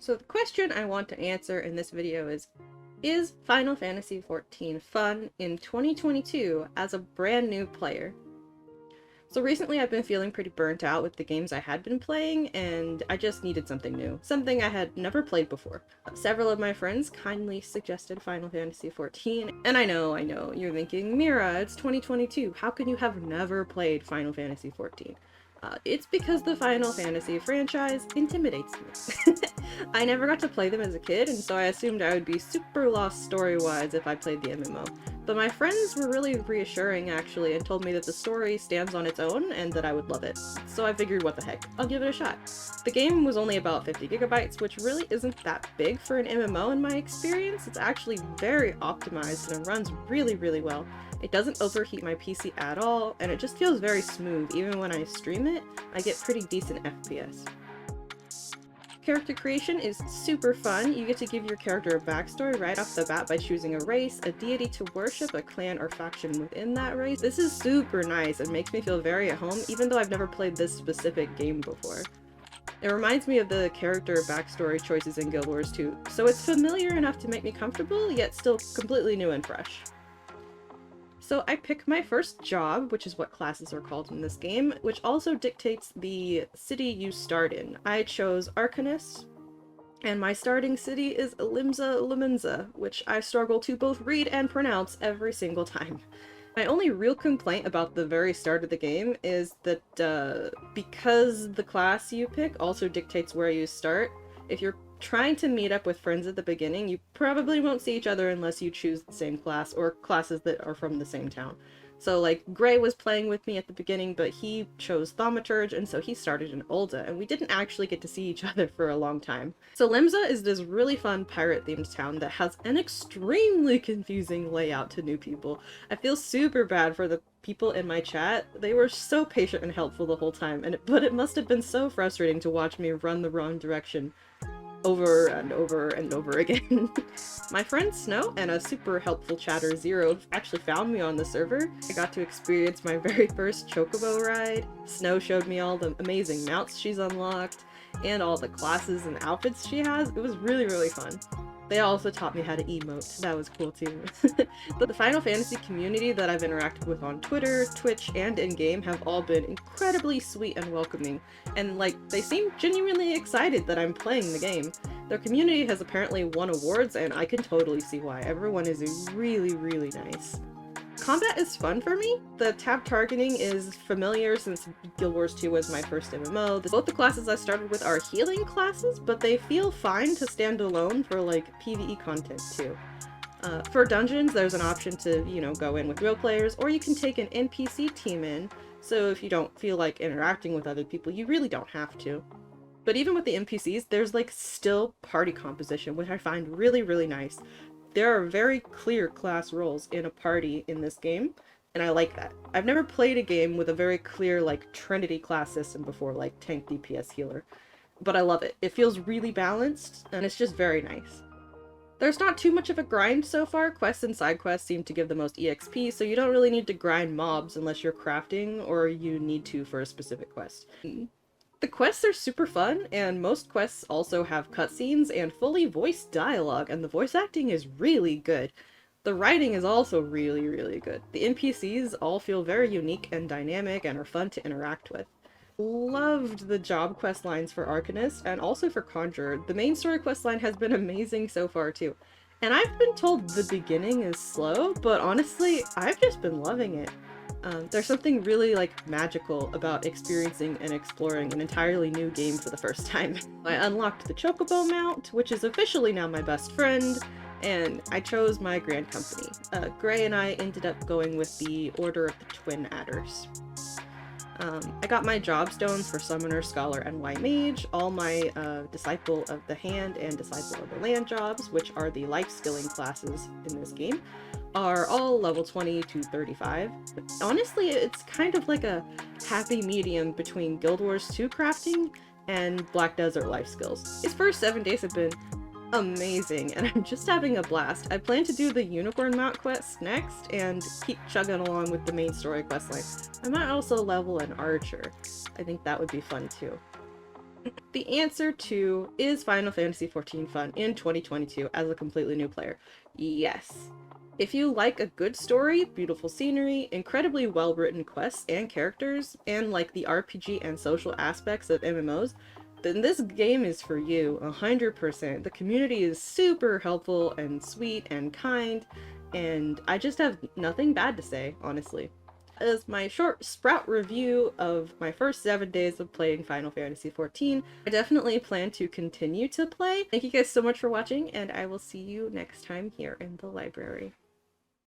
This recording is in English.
So the question I want to answer in this video is Final Fantasy XIV fun in 2022 as a brand new player? So recently I've been feeling pretty burnt out with the games I had been playing, and I just needed something new. Something I had never played before. Several of my friends kindly suggested Final Fantasy XIV, and I know, you're thinking, Meerah, it's 2022, how can you have never played Final Fantasy XIV? It's because the Final Fantasy franchise intimidates me. I never got to play them as a kid, and so I assumed I would be super lost story-wise if I played the MMO. But my friends were really reassuring, actually, and told me that the story stands on its own and that I would love it. So I figured, what the heck, I'll give it a shot. The game was only about 50 gigabytes, which really isn't that big for an MMO in my experience. It's actually very optimized and it runs really, really well. It doesn't overheat my PC at all, and it just feels very smooth. Even when I stream it, I get pretty decent FPS. Character creation is super fun. You get to give your character a backstory right off the bat by choosing a race, a deity to worship, a clan or faction within that race. This is super nice and makes me feel very at home, even though I've never played this specific game before. It reminds me of the character backstory choices in Guild Wars 2, so it's familiar enough to make me comfortable, yet still completely new and fresh. So I pick my first job, which is what classes are called in this game, which also dictates the city you start in. I chose Arcanist, and my starting city is Limsa, which I struggle to both read and pronounce every single time. My only real complaint about the very start of the game is that because the class you pick also dictates where you start, if you're trying to meet up with friends at the beginning, you probably won't see each other unless you choose the same class or classes that are from the same town. So like, Gray was playing with me at the beginning, but he chose Thaumaturge, and so he started in Ul'dah, and we didn't actually get to see each other for a long time. So Limsa is this really fun pirate-themed town that has an extremely confusing layout to new people. I feel super bad for the people in my chat. They were so patient and helpful the whole time, but it must have been so frustrating to watch me run the wrong direction over and over and over again. My friend Snow and a super helpful chatter Zero actually found me on the server. I got to experience my very first chocobo ride. Snow showed me all the amazing mounts she's unlocked and all the classes and outfits she has. It was really, really fun. They also taught me how to emote. That was cool too. The Final Fantasy community that I've interacted with on Twitter, Twitch, and in-game have all been incredibly sweet and welcoming, and like, they seem genuinely excited that I'm playing the game. Their community has apparently won awards, and I can totally see why. Everyone is really, really nice. Combat is fun for me. The tab targeting is familiar since Guild Wars 2 was my first MMO. Both the classes I started with are healing classes, but they feel fine to stand alone for like PvE content too. For dungeons, there's an option to, go in with real players, or you can take an NPC team in, so if you don't feel like interacting with other people, you really don't have to. But even with the NPCs, there's like still party composition, which I find really, really nice. There are very clear class roles in a party in this game, and I like that. I've never played a game with a very clear, like, Trinity class system before, like tank, DPS, healer. But I love it. It feels really balanced, and it's just very nice. There's not too much of a grind so far. Quests and side quests seem to give the most EXP, so you don't really need to grind mobs unless you're crafting or you need to for a specific quest. The quests are super fun, and most quests also have cutscenes and fully voiced dialogue, and the voice acting is really good. The writing is also really, really good. The NPCs all feel very unique and dynamic and are fun to interact with. Loved the job quest lines for Arcanist, and also for Conjurer. The main story quest line has been amazing so far too. And I've been told the beginning is slow, but honestly, I've just been loving it. There's something really, like, magical about experiencing and exploring an entirely new game for the first time. I unlocked the Chocobo mount, which is officially now my best friend, and I chose my Grand Company. Gray and I ended up going with the Order of the Twin Adders. I got my job stones for Summoner, Scholar, and White Mage, all my Disciple of the Hand and Disciple of the Land jobs, which are the life skilling classes in this game, are all level 20 to 35. Honestly, it's kind of like a happy medium between Guild Wars 2 crafting and Black Desert life skills. Its first 7 days have been amazing, and I'm just having a blast. I plan to do the Unicorn Mount quest next and keep chugging along with the main story questline. I might also level an archer. I think that would be fun too. The answer to is Final Fantasy XIV fun in 2022 as a completely new player? Yes. If you like a good story, beautiful scenery, incredibly well-written quests and characters, and like the RPG and social aspects of MMOs, then this game is for you, 100%. The community is super helpful and sweet and kind, and I just have nothing bad to say, honestly. As my short sprout review of my first 7 days of playing Final Fantasy XIV. I definitely plan to continue to play. Thank you guys so much for watching, and I will see you next time here in the library.